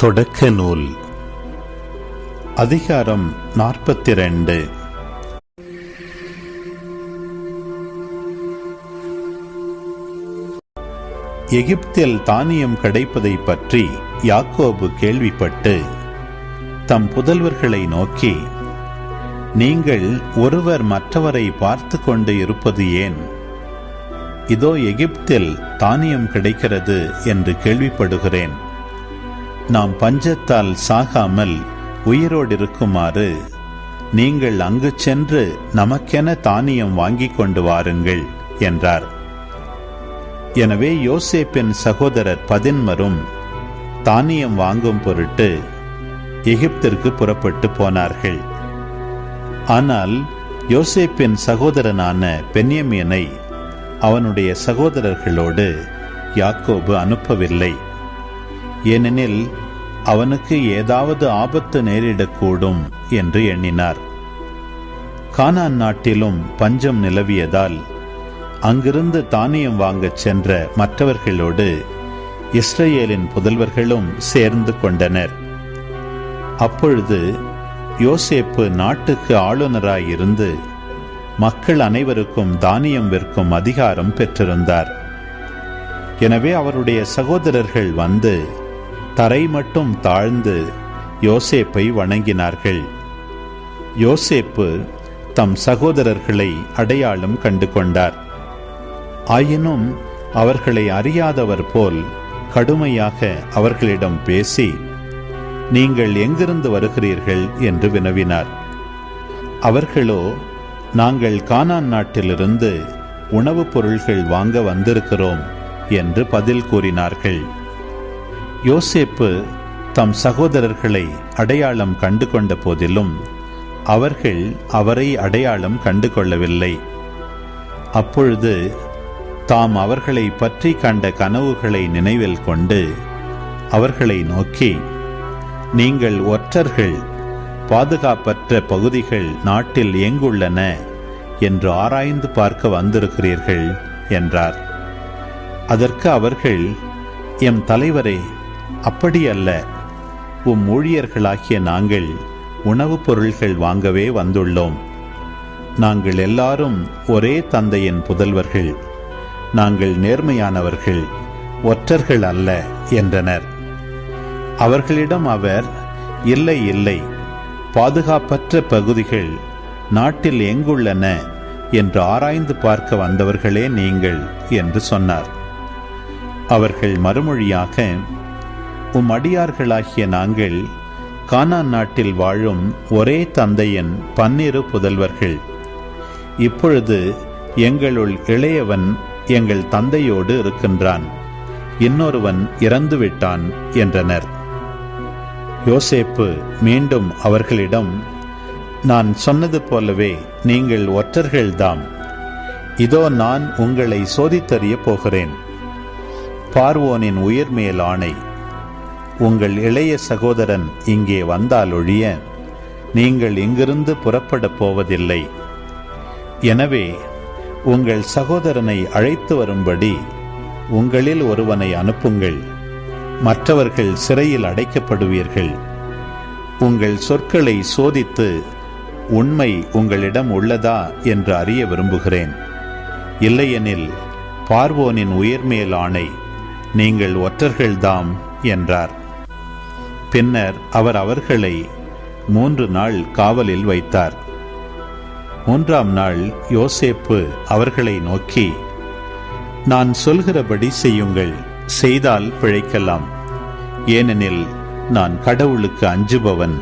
தொடக்க நூல் அதிகாரம் 42. எகிப்தில் தானியம் கிடைப்பதை பற்றி யாக்கோபு கேள்விப்பட்டு தம் புதல்வர்களை நோக்கி, நீங்கள் ஒருவர் மற்றவரை பார்த்து கொண்டு இருப்பது ஏன்? இதோ எகிப்தில் தானியம் கிடைக்கிறது என்று கேள்விப்படுகிறேன். நாம் பஞ்சத்தால் சாகாமல் உயிரோடு இருக்குமாறு நீங்கள் அங்கு சென்று நமக்கென தானியம் வாங்கி கொண்டு வாருங்கள் என்றார். எனவே யோசேப்பின் சகோதரர் 10 தானியம் வாங்கும் பொருட்டு எகிப்திற்கு புறப்பட்டு போனார்கள். ஆனால் யோசேப்பின் சகோதரனான பென்யமீனை அவனுடைய சகோதரர்களோடு யாக்கோபு அனுப்பவில்லை. ஏனெனில் அவனுக்கு ஏதாவது ஆபத்து நேரிடக்கூடும் என்று எண்ணினார். கானான் நாட்டிலும் பஞ்சம் நிலவியதால் அங்கிருந்து தானியம் வாங்கச் சென்ற மற்றவர்களோடு இஸ்ரவேலின் புதல்வர்களும் சேர்ந்து கொண்டனர். அப்பொழுது யோசேப்பு நாட்டுக்கு ஆளுநராயிருந்து மக்கள் அனைவருக்கும் தானியம் விற்கும் அதிகாரம் பெற்றிருந்தார். எனவே அவருடைய சகோதரர்கள் வந்து தரை மட்டும் தாழ்ந்து யோசேப்பை வணங்கினார்கள். யோசேப்பு தம் சகோதரர்களை அடையாளம் கண்டு கொண்டார். ஆயினும் அவர்களை அறியாதவர் போல் கடுமையாக அவர்களிடம் பேசி, நீங்கள் எங்கிருந்து வருகிறீர்கள் என்று வினவினார். அவர்களோ, நாங்கள் கானான் நாட்டிலிருந்து உணவுப் பொருள்கள் வாங்க வந்திருக்கிறோம் என்று பதில் கூறினார்கள். யோசேப்பு தம் சகோதரர்களை அடையாளம் கண்டு கொண்ட போதிலும் அவர்கள் அவரை அடையாளம் கண்டு கொள்ளவில்லை. அப்பொழுது தாம் அவர்களை பற்றி கண்ட கனவுகளை நினைவில் கொண்டு அவர்களை நோக்கி, நீங்கள் ஒற்றர்கள், பாதுகாப்பற்ற பகுதிகள் நாட்டில் எங்குள்ளன என்று ஆராய்ந்து பார்க்க வந்திருக்கிறீர்கள் என்றார். அதற்கு அவர்கள், எம் தலைவரே, அப்படியல்ல, உம் ஊழியர்களாகிய நாங்கள் உணவுப் பொருள்கள் வாங்கவே வந்துள்ளோம். நாங்கள் எல்லாரும் ஒரே தந்தையின் புதல்வர்கள். நாங்கள் நேர்மையானவர்கள், ஒற்றர்கள் அல்ல என்றனர். அவர்களிடம் அவர், இல்லை இல்லை, பாதுகாப்பற்ற பகுதிகள் நாட்டில் எங்குள்ளன என்று ஆராய்ந்து பார்க்க வந்தவர்களே நீங்கள் என்று சொன்னார். அவர்கள் மறுமொழியாக, உம் அடியார்களாகிய நாங்கள் கானான் நாட்டில் வாழும் ஒரே தந்தையின் 12 புதல்வர்கள். இப்பொழுது எங்களுள் இளையவன் எங்கள் தந்தையோடு இருக்கின்றான், இன்னொருவன் இறந்துவிட்டான் என்றனர். யோசேப்பு மீண்டும் அவர்களிடம், நான் சொன்னது போலவே நீங்கள் ஒற்றர்கள்தாம். இதோ நான் உங்களை சோதித்தறிய போகிறேன். பார்வோனின் உயிர் மேல் ஆணை, உங்கள் இளைய சகோதரன் இங்கே வந்தாலொழிய நீங்கள் இங்கிருந்து புறப்பட போவதில்லை. எனவே உங்கள் சகோதரனை அழைத்து வரும்படி உங்களில் ஒருவனை அனுப்புங்கள். மற்றவர்கள் சிறையில் அடைக்கப்படுவீர்கள். உங்கள் சொற்களை சோதித்து உண்மை உங்களிடம் உள்ளதா என்று அறிய விரும்புகிறேன். இல்லையெனில் பார்வோனின் உயிர் மேல் ஆணை, நீங்கள் ஒற்றர்கள்தாம் என்றார். பின்னர் அவர் அவர்களை 3 நாள் காவலில் வைத்தார். 3ஆம் நாள் யோசேப்பு அவர்களை நோக்கி, நான் சொல்கிறபடி செய்யுங்கள், செய்தால் பிழைக்கலாம். ஏனெனில் நான் கடவுளுக்கு அஞ்சுபவன்.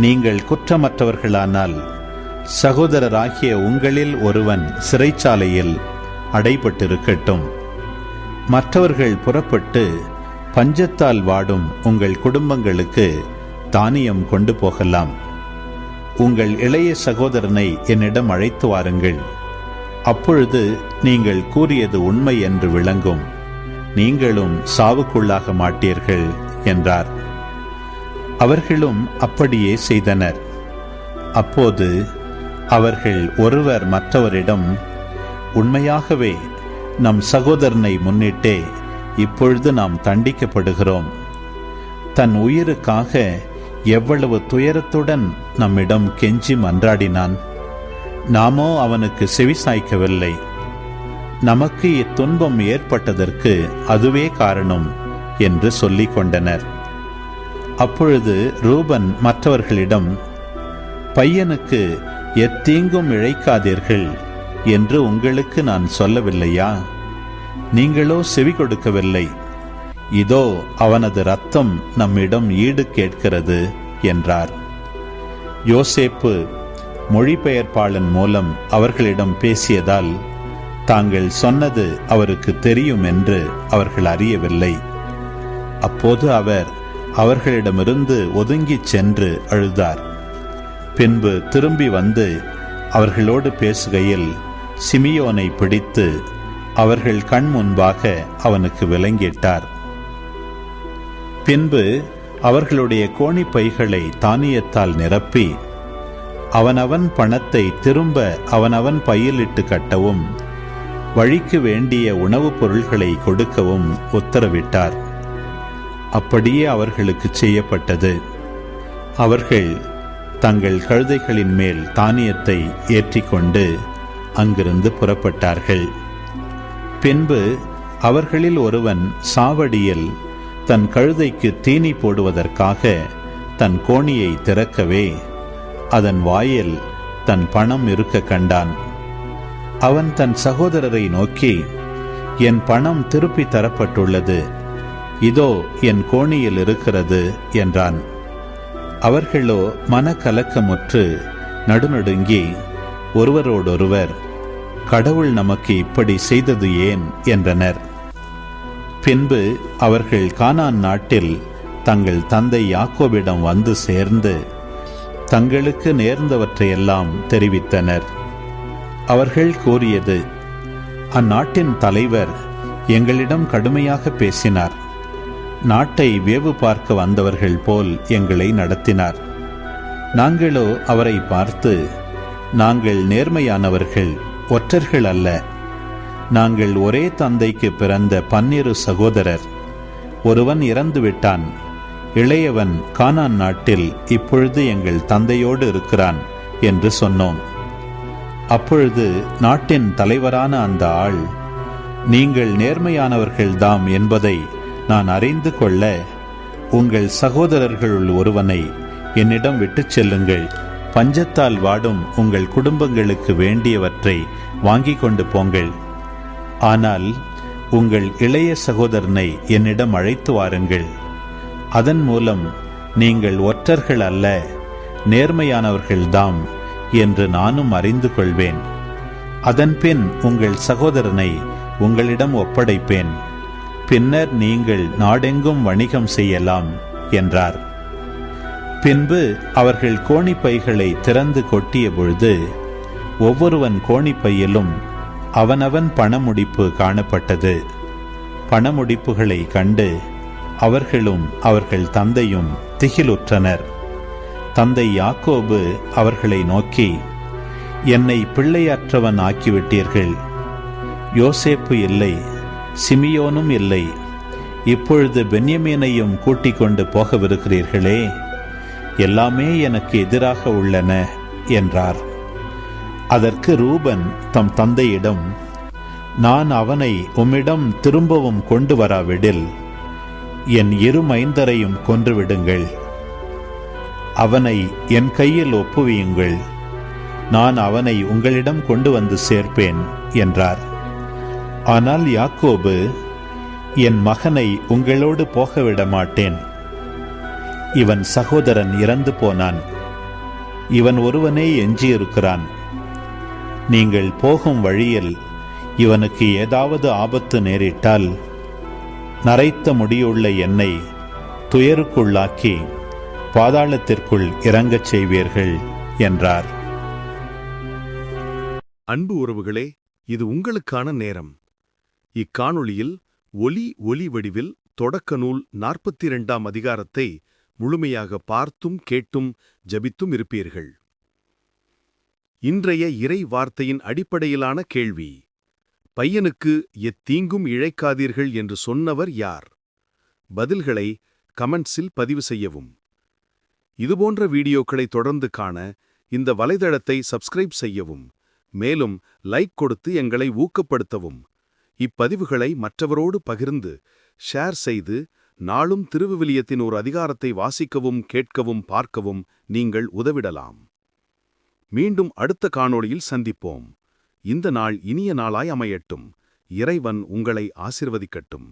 நீங்கள் குற்றமற்றவர்களானால் சகோதரராகிய உங்களில் ஒருவன் சிறைச்சாலையில் அடைபட்டிருக்கட்டும். மற்றவர்கள் புறப்பட்டு பஞ்சத்தால் வாடும் உங்கள் குடும்பங்களுக்கு தானியம் கொண்டு போகலாம். உங்கள் இளைய சகோதரனை என்னிடம் அழைத்து வாருங்கள். அப்பொழுது நீங்கள் கூறியது உண்மை என்று விளங்கும். நீங்களும் சாவுக்குள்ளாக மாட்டீர்கள் என்றார். அவர்களும் அப்படியே செய்தனர். அப்போது அவர்கள் ஒருவர் மற்றவரிடம், உண்மையாகவே நம் சகோதரனை முன்னிட்டே இப்பொழுது நாம் தண்டிக்கப்படுகிறோம். தன் உயிருக்காக எவ்வளவு துயரத்துடன் நம்மிடம் கெஞ்சி மன்றாடினான். நாமோ அவனுக்கு செவிசாய்க்கவில்லை. நமக்கு இத்துன்பம் ஏற்பட்டதற்கு அதுவே காரணம் என்று சொல்லிக் கொண்டனர். அப்பொழுது ரூபன் மற்றவர்களிடம், பையனுக்கு எத்தீங்கும் இழைக்காதீர்கள் என்று உங்களுக்கு நான் சொல்லவில்லையா? நீங்களோ செவி கொடுக்கவில்லை. இதோ அவனது இரத்தம் நம்மிடம் ஈடு கேட்கிறது என்றார். யோசேப்பு மொழிபெயர்ப்பாளன் மூலம் அவர்களிடம் பேசியதால் தாங்கள் சொன்னது அவருக்கு தெரியும் என்று அவர்கள் அறியவில்லை. அப்போது அவர் அவர்களிடமிருந்து ஒதுங்கிச் சென்று அழுதார். பின்பு திரும்பி வந்து அவர்களோடு பேசுகையில் சிமியோனை பிடித்து அவர்கள் கண் முன்பாக அவனுக்கு விலங்கிட்டார். பின்பு அவர்களுடைய கோணிப்பைகளை தானியத்தால் நிரப்பி அவனவன் பணத்தை திரும்ப அவனவன் பையிலிட்டு கட்டவும் வழிக்கு வேண்டிய உணவுப் பொருள்களை கொடுக்கவும் உத்தரவிட்டார். அப்படியே அவர்களுக்கு செய்யப்பட்டது. அவர்கள் தங்கள் கழுதைகளின் மேல் தானியத்தை ஏற்றிக்கொண்டு அங்கிருந்து புறப்பட்டார்கள். பின்பு அவர்களில் ஒருவன் சாவடியில் தன் கழுதைக்கு தீனி போடுவதற்காக தன் கோணியை திறக்கவே அதன் வாயில் தன் பணம் இருக்க கண்டான். அவன் தன் சகோதரரை நோக்கி, என் பணம் திருப்பி தரப்பட்டுள்ளது, இதோ என் கோணியில் இருக்கிறது என்றான். அவர்களோ மனக்கலக்கமுற்று நடுநடுங்கி ஒருவரோடொருவர், கடவுள் நமக்கு இப்படி செய்தது ஏன் என்றனர். பின்பு அவர்கள் கானான் நாட்டில் தங்கள் தந்தை யாக்கோபிடம் வந்து சேர்ந்து தங்களுக்கு நேர்ந்தவற்றையெல்லாம் தெரிவித்தனர். அவர்கள் கூறியது, அந்நாட்டின் தலைவர் எங்களிடம் கடுமையாக பேசினார். நாட்டை வேவு பார்க்க வந்தவர்கள் போல் எங்களை நடத்தினார். நாங்களோ அவரை பார்த்து, நாங்கள் நேர்மையானவர்கள், ஒற்றர்கள் அல்ல. நாங்கள் ஒரே தந்தைக்கு பிறந்த 12 சகோதரர். ஒருவன் இறந்துவிட்டான். இளையவன் கானான் நாட்டில் இப்பொழுது எங்கள் தந்தையோடு இருக்கிறான் என்று சொன்னோம். அப்பொழுது நாட்டின் தலைவரான அந்த ஆள், நீங்கள் நேர்மையானவர்கள்தாம் என்பதை நான் அறிந்து கொள்ள உங்கள் சகோதரர்களுள் ஒருவனை என்னிடம் விட்டுச் செல்லுங்கள். பஞ்சத்தால் வாடும் உங்கள் குடும்பங்களுக்கு வேண்டியவற்றை வாங்கி கொண்டு போங்கள். ஆனால் உங்கள் இளைய சகோதரனை என்னிடம் அழைத்து வாருங்கள். அதன் மூலம் நீங்கள் ஒற்றர்கள் அல்ல, நேர்மையானவர்கள்தாம் என்று நானும் அறிந்து கொள்வேன். அதன்பின் உங்கள் சகோதரனை உங்களிடம் ஒப்படைப்பேன். பின்னர் நீங்கள் நாடெங்கும் வணிகம் செய்யலாம் என்றார். பின்பு அவர்கள் கோணிப்பைகளை திறந்து கொட்டிய பொழுது ஒவ்வொருவன் கோணிப்பையிலும் அவனவன் பணமுடிப்பு காணப்பட்டது. பணமுடிப்புகளை கண்டு அவர்களும் அவர்கள் தந்தையும் திகிலுற்றனர். தந்தை யாக்கோபு அவர்களை நோக்கி, என்னை பிள்ளையற்றவன் ஆக்கிவிட்டீர்கள். யோசேப்பு இல்லை, சிமியோனும் இல்லை, இப்பொழுது பென்யமீனையும் கூட்டிக் கொண்டு போகவிருக்கிறீர்களே, எல்லாமே எனக்கு எதிராக உள்ளன என்றார். அதற்கு ரூபன் தம் தந்தையிடம், நான் அவனை உம்மிடம் திரும்பவும் கொண்டு வராவிடில் என் 2 மைந்தரையும் கொன்றுவிடுங்கள். அவனை என் கையில் ஒப்புவியுங்கள், நான் அவனை உங்களிடம் கொண்டு வந்து சேர்ப்பேன் என்றார். ஆனால் யாக்கோபு, என் மகனை உங்களோடு போகவிட மாட்டேன். இவன் சகோதரன் இறந்து போனான், இவன் ஒருவனே எஞ்சியிருக்கிறான். நீங்கள் போகும் வழியில் இவனுக்கு ஏதாவது ஆபத்து நேரிட்டால் நரைத்த முடியுள்ள என்னை துயருக்குள்ளாக்கி பாதாளத்திற்குள் இறங்கச் செய்வீர்கள் என்றார். அன்பு உறவுகளே, இது உங்களுக்கான நேரம். இக்காணொளியில் ஒலி வடிவில் தொடக்க நூல் 42ஆம் அதிகாரத்தை முழுமையாக பார்த்தும் கேட்டும் ஜபித்தும் இருப்பீர்கள். இன்றைய இறை வார்த்தையின் அடிப்படையிலான கேள்வி: பையனுக்கு எத்தீங்கும் இழைக்காதீர்கள் என்று சொன்னவர் யார்? பதில்களை கமெண்ட்ஸில் பதிவு செய்யவும். இதுபோன்ற வீடியோக்களை தொடர்ந்து காண இந்த வலைதளத்தை சப்ஸ்கிரைப் செய்யவும். மேலும் லைக் கொடுத்து எங்களை ஊக்கப்படுத்தவும். இப்பதிவுகளை மற்றவரோடு பகிர்ந்து ஷேர் செய்து நாளும் திருவிவிலியத்தின் ஒரு அதிகாரத்தை வாசிக்கவும் கேட்கவும் பார்க்கவும் நீங்கள் உதவிடலாம். மீண்டும் அடுத்த காணொளியில் சந்திப்போம். இந்த நாள் இனிய நாளாய் அமையட்டும். இறைவன் உங்களை ஆசிர்வதிக்கட்டும்.